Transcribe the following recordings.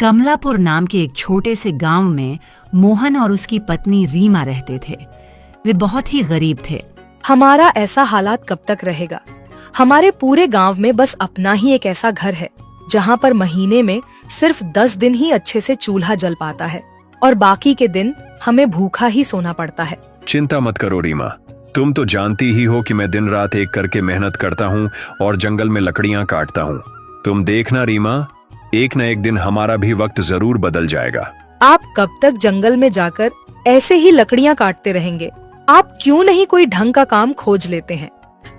कमलापुर नाम के एक छोटे से गांव में मोहन और उसकी पत्नी रीमा रहते थे। वे बहुत ही गरीब थे। हमारा ऐसा हालात कब तक रहेगा? हमारे पूरे गांव में बस अपना ही एक ऐसा घर है जहां पर महीने में सिर्फ 10 दिन ही अच्छे से चूल्हा जल पाता है और बाकी के दिन हमें भूखा ही सोना पड़ता है। चिंता मत करो रीमा, तुम तो जानती ही हो कि मैं दिन रात एक करके मेहनत करता हूँ और जंगल में लकड़ियाँ काटता हूँ। तुम देखना रीमा, एक न एक दिन हमारा भी वक्त जरूर बदल जाएगा। आप कब तक जंगल में जाकर ऐसे ही लकड़ियाँ काटते रहेंगे? आप क्यों नहीं कोई ढंग का काम खोज लेते हैं?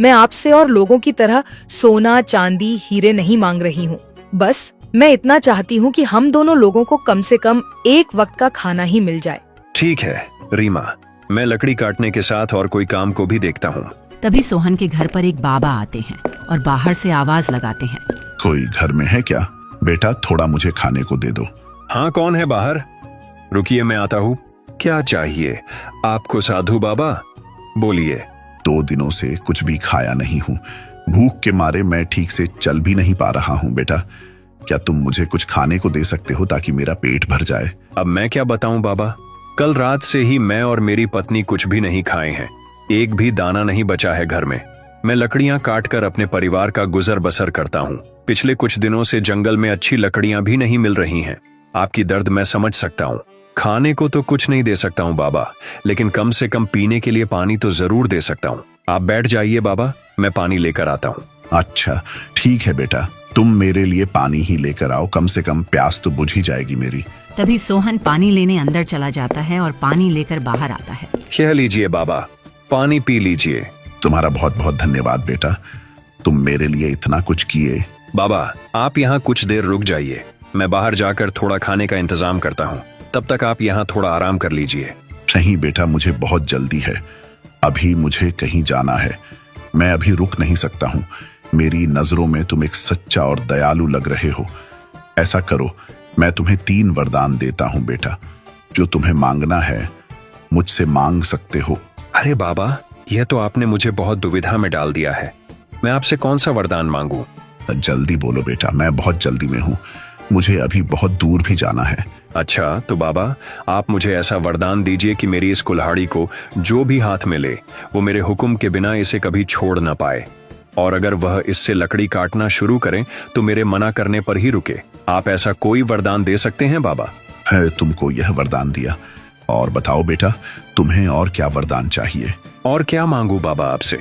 मैं आपसे और लोगों की तरह सोना, चांदी, हीरे नहीं मांग रही हूँ। बस मैं इतना चाहती हूँ कि हम दोनों लोगों को कम से कम एक वक्त का खाना ही मिल जाए। ठीक है रीमा, मैं लकड़ी काटने के साथ और कोई काम को भी देखता हूँ। तभी सोहन के घर पर एक बाबा आते हैं और बाहर से आवाज लगाते हैं, कोई घर में है क्या? बेटा थोड़ा मुझे खाने को दे दो। हाँ, कौन है बाहर? रुकिए, मैं आता हूँ। क्या चाहिए आपको साधु बाबा? बोलिए। 2 दिनों से कुछ भी खाया नहीं हूँ। भूख के मारे मैं ठीक से चल भी नहीं पा रहा हूँ। बेटा क्या तुम मुझे कुछ खाने को दे सकते हो ताकि मेरा पेट भर जाए? अब मैं क्या बताऊं बाबा, कल रात से ही मैं और मेरी पत्नी कुछ भी नहीं खाए हैं। एक भी दाना नहीं बचा है घर में। मैं लकड़ियां काटकर अपने परिवार का गुजर बसर करता हूं। पिछले कुछ दिनों से जंगल में अच्छी लकड़ियां भी नहीं मिल रही हैं। आपकी दर्द मैं समझ सकता हूं। खाने को तो कुछ नहीं दे सकता हूं बाबा, लेकिन कम से कम पीने के लिए पानी तो जरूर दे सकता हूं। आप बैठ जाइए बाबा, मैं पानी लेकर आता हूं। अच्छा ठीक है बेटा, तुम मेरे लिए पानी ही लेकर आओ, कम से कम प्यास तो बुझ ही जाएगी मेरी। तभी सोहन पानी लेने अंदर चला जाता है और पानी लेकर बाहर आता है। यह लीजिए बाबा, पानी पी लीजिए। तुम्हारा बहुत बहुत धन्यवाद बेटा, तुम मेरे लिए इतना कुछ किए। बाबा आप यहाँ कुछ देर रुक जाइए, मैं बाहर जाकर थोड़ा खाने का इंतजाम करता हूँ। तब तक आप यहाँ थोड़ा आराम कर लीजिए। नहीं बेटा, मुझे बहुत जल्दी है, अभी मुझे कहीं जाना है। मैं अभी रुक नहीं सकता हूँ। मेरी नजरों में तुम एक सच्चा और दयालु लग रहे हो। ऐसा करो, मैं तुम्हें 3 वरदान देता हूँ बेटा। जो तुम्हें मांगना है मुझसे मांग सकते हो। अरे बाबा, यह तो आपने मुझे बहुत दुविधा में डाल दिया है। मैं आपसे कौन सा वरदान मांगू? जल्दी बोलो बेटा, मैं बहुत जल्दी में हूँ, मुझे अभी बहुत दूर भी जाना है। अच्छा तो बाबा, आप मुझे ऐसा वरदान दीजिए कि मेरी इस कुल्हाड़ी को जो भी हाथ में ले वो मेरे हुक्म के बिना इसे कभी छोड़ ना पाए, और अगर वह इससे लकड़ी काटना शुरू करें तो मेरे मना करने पर ही रुके। आप ऐसा कोई वरदान दे सकते हैं बाबा? है तुमको यह वरदान दिया, और बताओ बेटा तुम्हें और क्या वरदान चाहिए? और क्या मांगू बाबा आपसे?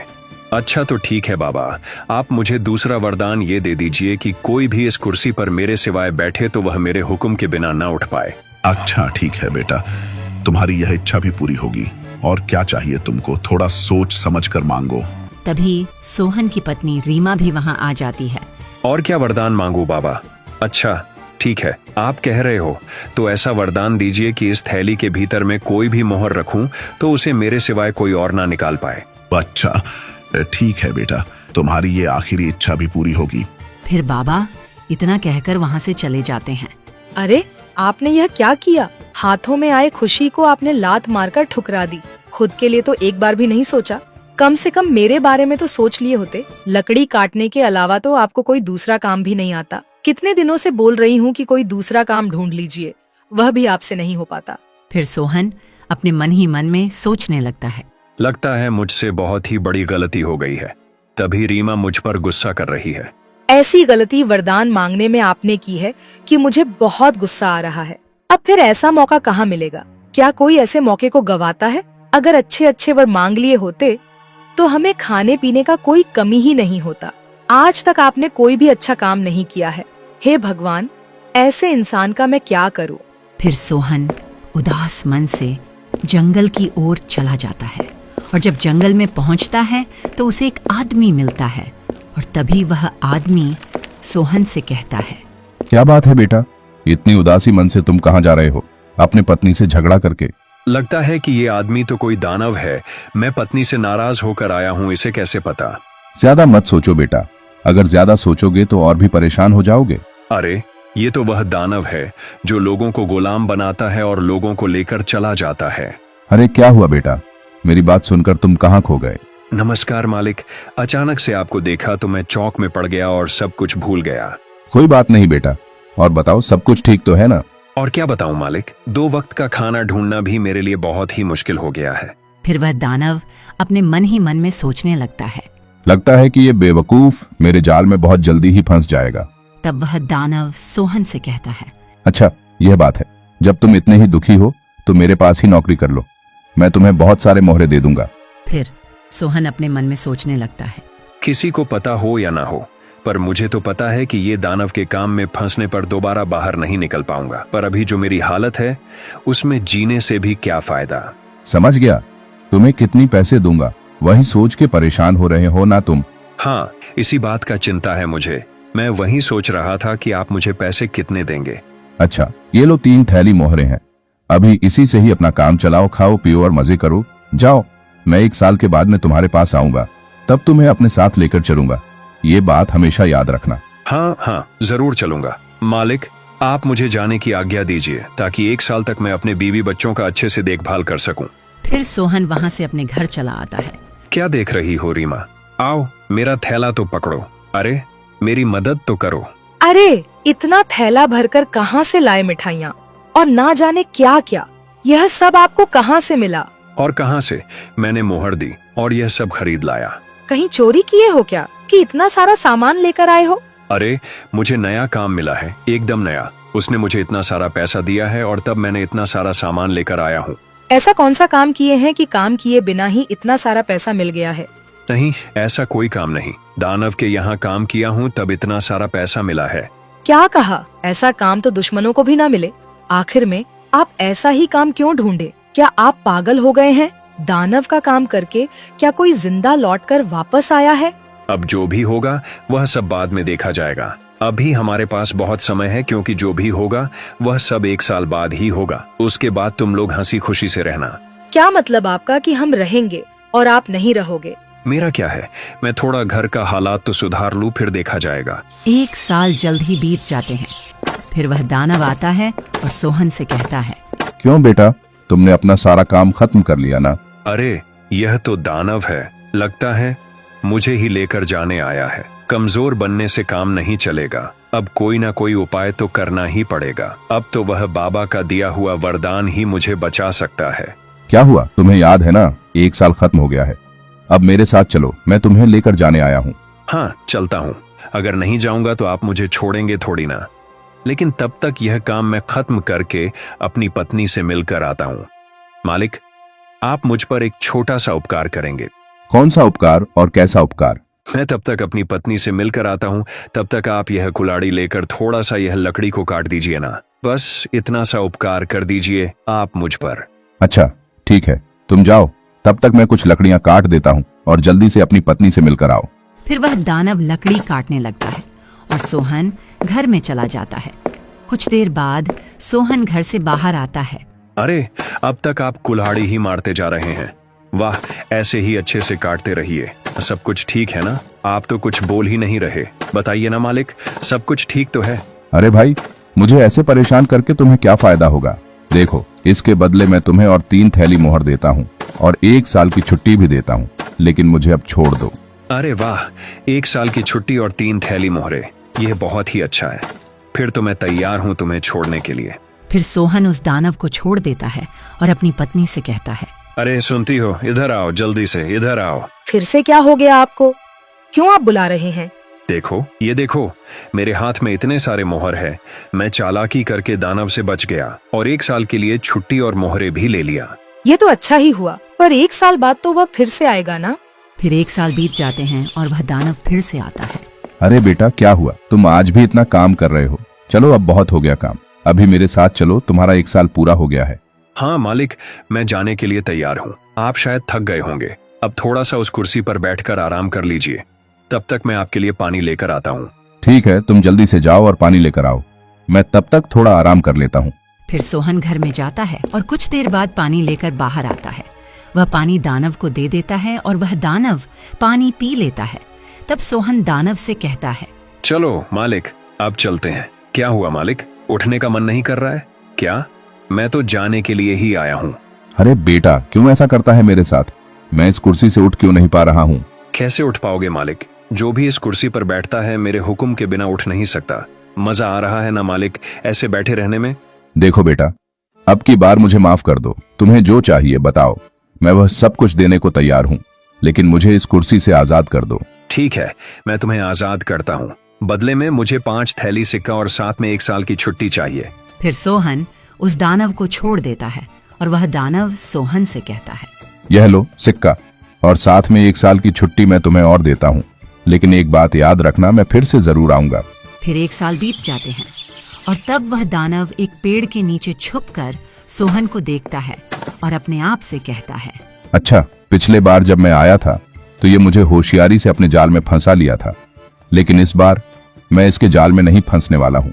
अच्छा तो ठीक है बाबा, आप मुझे दूसरा वरदान ये दे दीजिए कि कोई भी इस कुर्सी पर मेरे सिवाय बैठे तो वह मेरे हुक्म के बिना ना उठ पाए। अच्छा ठीक है बेटा, तुम्हारी यह इच्छा भी पूरी होगी। और क्या चाहिए तुमको? थोड़ा सोच समझ कर मांगो। तभी सोहन की पत्नी रीमा भी वहाँ आ जाती है। और क्या वरदान मांगू बाबा? अच्छा ठीक है, आप कह रहे हो तो ऐसा वरदान दीजिए कि इस थैली के भीतर में कोई भी मोहर रखूं तो उसे मेरे सिवाय कोई और ना निकाल पाए। अच्छा ठीक है बेटा, तुम्हारी ये आखिरी इच्छा भी पूरी होगी। फिर बाबा इतना कहकर वहाँ से चले जाते हैं। अरे आपने यह क्या किया? हाथों में आए खुशी को आपने लात मारकर ठुकरा दी। खुद के लिए तो एक बार भी नहीं सोचा। कम से कम मेरे बारे में तो सोच लिए होते। लकड़ी काटने के अलावा तो आपको कोई दूसरा काम भी नहीं आता। कितने दिनों से बोल रही हूँ कि कोई दूसरा काम ढूंढ लीजिए, वह भी आपसे नहीं हो पाता। फिर सोहन अपने मन ही मन में सोचने लगता है, लगता है मुझसे बहुत ही बड़ी गलती हो गई है, तभी रीमा मुझ पर गुस्सा कर रही है। ऐसी गलती वरदान मांगने में आपने की है कि मुझे बहुत गुस्सा आ रहा है। अब फिर ऐसा मौका कहाँ मिलेगा? क्या कोई ऐसे मौके को गवाता है? अगर अच्छे अच्छे वर मांग लिए होते तो हमें खाने पीने का कोई कमी ही नहीं होता। आज तक आपने कोई भी अच्छा काम नहीं किया है। हे भगवान, ऐसे इंसान का मैं क्या करूं? फिर सोहन उदास मन से जंगल की ओर चला जाता है और जब जंगल में पहुंचता है तो उसे एक आदमी मिलता है और तभी वह आदमी सोहन से कहता है, क्या बात है बेटा, इतनी उदासी मन से तुम कहाँ जा रहे हो? अपनी पत्नी से झगड़ा करके? लगता है कि ये आदमी तो कोई दानव है। मैं पत्नी से नाराज होकर आया हूँ, इसे कैसे पता? ज्यादा मत सोचो बेटा, अगर ज्यादा सोचोगे तो और भी परेशान हो जाओगे। अरे ये तो वह दानव है जो लोगों को गुलाम बनाता है और लोगों को लेकर चला जाता है। अरे क्या हुआ बेटा, मेरी बात सुनकर तुम कहाँ खो गए? नमस्कार मालिक, अचानक से आपको देखा तो मैं चौक में पड़ गया और सब कुछ भूल गया। कोई बात नहीं बेटा, और बताओ, सब कुछ ठीक तो है ना? और क्या बताऊं मालिक, 2 वक्त का खाना ढूंढना भी मेरे लिए बहुत ही मुश्किल हो गया है। फिर वह दानव अपने मन ही मन में सोचने लगता है। लगता है कि ये बेवकूफ मेरे जाल में बहुत जल्दी ही फंस जाएगा। तब वह दानव सोहन से कहता है। अच्छा, यह बात है, जब तुम इतने ही दुखी हो तो मेरे पास ही नौकरी कर लो, मैं तुम्हें बहुत सारे मोहरे दे दूंगा। फिर सोहन अपने मन में सोचने लगता है। किसी को पता हो या ना हो, पर मुझे तो पता है कि ये दानव के काम में फंसने पर दोबारा बाहर नहीं निकल पाऊंगा। पर अभी जो मेरी हालत है उसमें जीने से भी क्या फायदा। समझ गया, तुम्हें कितनी पैसे दूंगा वही सोच के परेशान हो रहे हो ना तुम? हाँ, इसी बात का चिंता है मुझे। मैं वही सोच रहा था कि आप मुझे पैसे कितने देंगे। अच्छा, ये लो 3 थैली मोहरे हैं, अभी इसी से ही अपना काम चलाओ, खाओ पियो और मजे करो। जाओ, मैं 1 साल के बाद में तुम्हारे पास आऊंगा, तब तुम्हें अपने साथ लेकर चलूंगा। ये बात हमेशा याद रखना। हाँ हाँ, जरूर चलूंगा। मालिक, आप मुझे जाने की आज्ञा दीजिए ताकि 1 साल तक मैं अपने बीवी बच्चों का अच्छे से देखभाल कर सकूं। फिर सोहन वहां से अपने घर चला आता है। क्या देख रही हो रीमा? आओ, मेरा थैला तो पकड़ो। अरे, मेरी मदद तो करो। अरे, इतना थैला भरकर कहाँ से लाए मिठाइयाँ और ना जाने क्या क्या, यह सब आपको कहाँ से मिला? और कहाँ से? मैंने मोहर दी और यह सब खरीद लाया। कहीं चोरी किए हो क्या कि इतना सारा सामान लेकर आए हो? अरे, मुझे नया काम मिला है, एकदम नया। उसने मुझे इतना सारा पैसा दिया है और तब मैंने इतना सारा सामान लेकर आया हूँ। ऐसा कौन सा काम किए हैं कि काम किए बिना ही इतना सारा पैसा मिल गया है? नहीं, ऐसा कोई काम नहीं। दानव के यहाँ काम किया हूँ तब इतना सारा पैसा मिला है। क्या कहा? ऐसा काम तो दुश्मनों को भी ना मिले। आखिर में आप ऐसा ही काम क्यों ढूंढे? क्या आप पागल हो गए हैं? दानव का काम करके क्या कोई जिंदा लौटकर वापस आया है? अब जो भी होगा वह सब बाद में देखा जाएगा। अभी हमारे पास बहुत समय है, क्योंकि जो भी होगा वह सब 1 साल बाद ही होगा। उसके बाद तुम लोग हंसी खुशी से रहना। क्या मतलब आपका कि हम रहेंगे और आप नहीं रहोगे? मेरा क्या है, मैं थोड़ा घर का हालात तो सुधार लूं, फिर देखा जाएगा। 1 साल जल्द ही बीत जाते हैं। फिर वह दानव आता है और सोहन से कहता है। क्यों बेटा, तुमने अपना सारा काम खत्म कर लिया ना? अरे, यह तो दानव है, लगता है मुझे ही लेकर जाने आया है। कमजोर बनने से काम नहीं चलेगा, अब कोई ना कोई उपाय तो करना ही पड़ेगा। अब तो वह बाबा का दिया हुआ वरदान ही मुझे बचा सकता है। क्या हुआ, तुम्हें याद है ना, 1 साल खत्म हो गया है। अब मेरे साथ चलो, मैं तुम्हें लेकर जाने आया हूँ। हाँ, चलता हूँ। अगर नहीं जाऊंगा तो आप मुझे छोड़ेंगे थोड़ी ना। लेकिन तब तक यह काम मैं खत्म करके अपनी पत्नी से मिलकर आता हूँ। मालिक, आप मुझ पर एक छोटा सा उपकार करेंगे। कौन सा उपकार और कैसा उपकार? मैं तब तक अपनी पत्नी से मिलकर आता हूँ, तब तक आप यह कुल्हाड़ी लेकर थोड़ा सा यह लकड़ी को काट दीजिए ना। बस इतना सा उपकार कर दीजिए आप मुझ पर। अच्छा, ठीक है, तुम जाओ, तब तक मैं कुछ लकड़ियां काट देता हूँ और जल्दी से अपनी पत्नी से मिलकर आओ। फिर वह दानव लकड़ी काटने लगता है और सोहन घर में चला जाता है। कुछ देर बाद सोहन घर से बाहर आता है। अरे, अब तक आप कुल्हाड़ी ही मारते जा रहे हैं। वाह, ऐसे ही अच्छे से काटते रहिए। सब कुछ ठीक है ना? आप तो कुछ बोल ही नहीं रहे। बताइए ना मालिक, सब कुछ ठीक तो है? अरे भाई, मुझे ऐसे परेशान करके तुम्हें क्या फायदा होगा? देखो, इसके बदले मैं तुम्हें और 3 थैली मोहर देता हूँ और 1 साल की छुट्टी भी देता हूँ, लेकिन मुझे अब छोड़ दो। अरे वाह, 1 साल की छुट्टी और 3 थैली मोहरे, यह बहुत ही अच्छा है। फिर तो मैं तैयार हूँ तुम्हें छोड़ने के लिए। फिर सोहन उस दानव को छोड़ देता है और अपनी पत्नी से कहता है। अरे सुनती हो, इधर आओ, जल्दी से इधर आओ। फिर से क्या हो गया आपको? क्यों आप बुला रहे हैं? देखो, ये देखो, मेरे हाथ में इतने सारे मोहर है। मैं चालाकी करके दानव से बच गया और 1 साल के लिए छुट्टी और मोहरे भी ले लिया। ये तो अच्छा ही हुआ, पर 1 साल बाद तो वह फिर से आएगा ना? फिर 1 साल बीत जाते हैं और वह दानव फिर से आता है। अरे बेटा, क्या हुआ? तुम आज भी इतना काम कर रहे हो? चलो, अब बहुत हो गया काम, अभी मेरे साथ चलो, तुम्हारा 1 साल पूरा हो गया है। हाँ मालिक, मैं जाने के लिए तैयार हूँ। आप शायद थक गए होंगे, अब थोड़ा सा उस कुर्सी पर बैठकर आराम कर लीजिए। तब तक मैं आपके लिए पानी लेकर आता हूँ। ठीक है, तुम जल्दी से जाओ और पानी लेकर आओ, मैं तब तक थोड़ा आराम कर लेता हूँ। फिर सोहन घर में जाता है और कुछ देर बाद पानी लेकर बाहर आता है। वह पानी दानव को दे देता है और वह दानव पानी पी लेता है। तब सोहन दानव से कहता है। चलो मालिक, अब चलते हैं। क्या हुआ मालिक, उठने का मन नहीं कर रहा है क्या? मैं तो जाने के लिए ही आया हूँ। अरे बेटा, क्यों ऐसा करता है मेरे साथ? मैं इस कुर्सी से उठ क्यों नहीं पा रहा हूँ? कैसे उठ पाओगे मालिक? जो भी इस कुर्सी पर बैठता है मेरे हुक्म के बिना उठ नहीं सकता। मजा आ रहा है ना मालिक ऐसे बैठे रहने में? देखो बेटा, अब की बार मुझे माफ कर दो। तुम्हें जो चाहिए बताओ, मैं वह सब कुछ देने को तैयार हूँ, लेकिन मुझे इस कुर्सी से आजाद कर दो। ठीक है, मैं तुम्हें आजाद करता हूँ। बदले में मुझे 5 थैली सिक्का और साथ में 1 साल की छुट्टी चाहिए। फिर सोहन उस दानव को छोड़ देता है और वह दानव सोहन से कहता है, यह लो सिक्का, और साथ में 1 साल की छुट्टी मैं तुम्हें और देता हूँ, लेकिन एक बात याद रखना, मैं फिर से जरूर आऊंगा। फिर 1 साल बीत जाते हैं और तब वह दानव एक पेड़ के नीचे छुपकर सोहन को देखता है और अपने आप से कहता है, अच्छा, पिछले बार जब मैं आया था तो ये मुझे होशियारी से अपने जाल में फंसा लिया था, लेकिन इस बार मैं इसके जाल में नहीं फंसने वाला हूँ।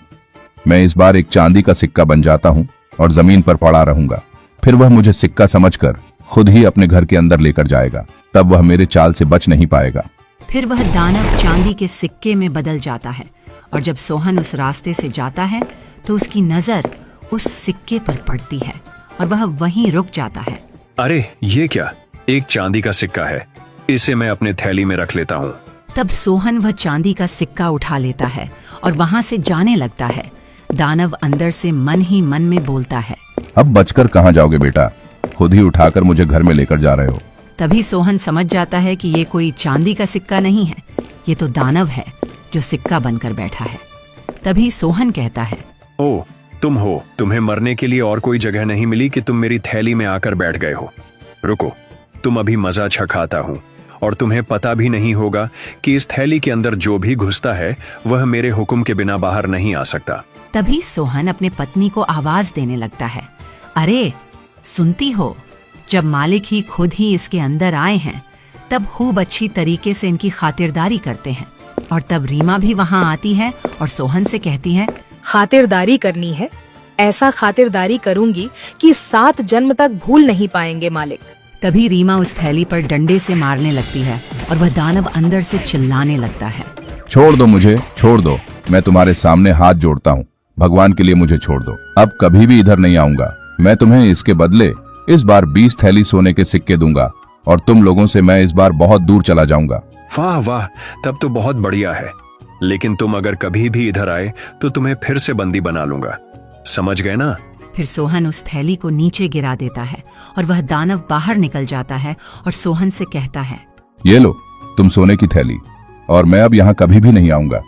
मैं इस बार एक चांदी का सिक्का बन जाता हूँ और जमीन पर पड़ा रहूंगा। फिर वह मुझे सिक्का समझकर खुद ही अपने घर के अंदर लेकर जाएगा, तब वह मेरे चाल से बच नहीं पाएगा। फिर वह दानव चांदी के सिक्के में बदल जाता है और जब सोहन उस रास्ते से जाता है तो उसकी नजर उस सिक्के पर पड़ती है और वह वहीं रुक जाता है। अरे ये क्या, एक चांदी का सिक्का है, इसे मैं अपने थैली में रख लेता हूँ। तब सोहन वह चांदी का सिक्का उठा लेता है और वहां से जाने लगता है। दानव अंदर से मन ही मन में बोलता है, अब बचकर कहाँ जाओगे बेटा, खुद ही उठाकर मुझे घर में लेकर जा रहे हो। तभी सोहन समझ जाता है कि ये कोई चांदी का सिक्का नहीं है, ये तो दानव है जो सिक्का बनकर बैठा है। तभी सोहन कहता है, ओ तुम हो, तुम्हें मरने के लिए और कोई जगह नहीं मिली कि तुम मेरी थैली में आकर बैठ गए हो। रुको, तुम अभी मजा छकाता हूँ और तुम्हें पता भी नहीं होगा कि इस थैली के अंदर जो भी घुसता है वह मेरे हुक्म के बिना बाहर नहीं आ सकता। तभी सोहन अपने पत्नी को आवाज देने लगता है, अरे सुनती हो, जब मालिक ही खुद ही इसके अंदर आए हैं तब खूब अच्छी तरीके से इनकी खातिरदारी करते हैं। और तब रीमा भी वहां आती है और सोहन से कहती है, खातिरदारी करनी है, ऐसा खातिरदारी करूंगी कि 7 जन्म तक भूल नहीं पाएंगे मालिक। तभी रीमा उस थैली पर डंडे से मारने लगती है और वह दानव अंदर से चिल्लाने लगता है, छोड़ दो मुझे, छोड़ दो, मैं तुम्हारे सामने हाथ जोड़ता हूँ, भगवान के लिए मुझे छोड़ दो। अब कभी भी इधर नहीं आऊंगा। मैं तुम्हें इसके बदले इस बार 20 थैली सोने के सिक्के दूंगा और तुम लोगों से मैं इस बार बहुत दूर चला जाऊंगा। वाह वाह, तब तो बहुत बढ़िया है, लेकिन तुम अगर कभी भी इधर आए तो तुम्हें फिर से बंदी बना लूंगा, समझ गए ना? फिर सोहन उस थैली को नीचे गिरा देता है और वह दानव बाहर निकल जाता है और सोहन से कहता है, ये लो तुम सोने की थैली, और मैं अब यहाँ कभी भी नहीं आऊंगा।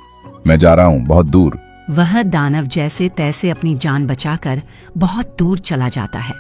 मैं जा रहा हूँ बहुत दूर। वह दानव जैसे तैसे अपनी जान बचाकर बहुत दूर चला जाता है।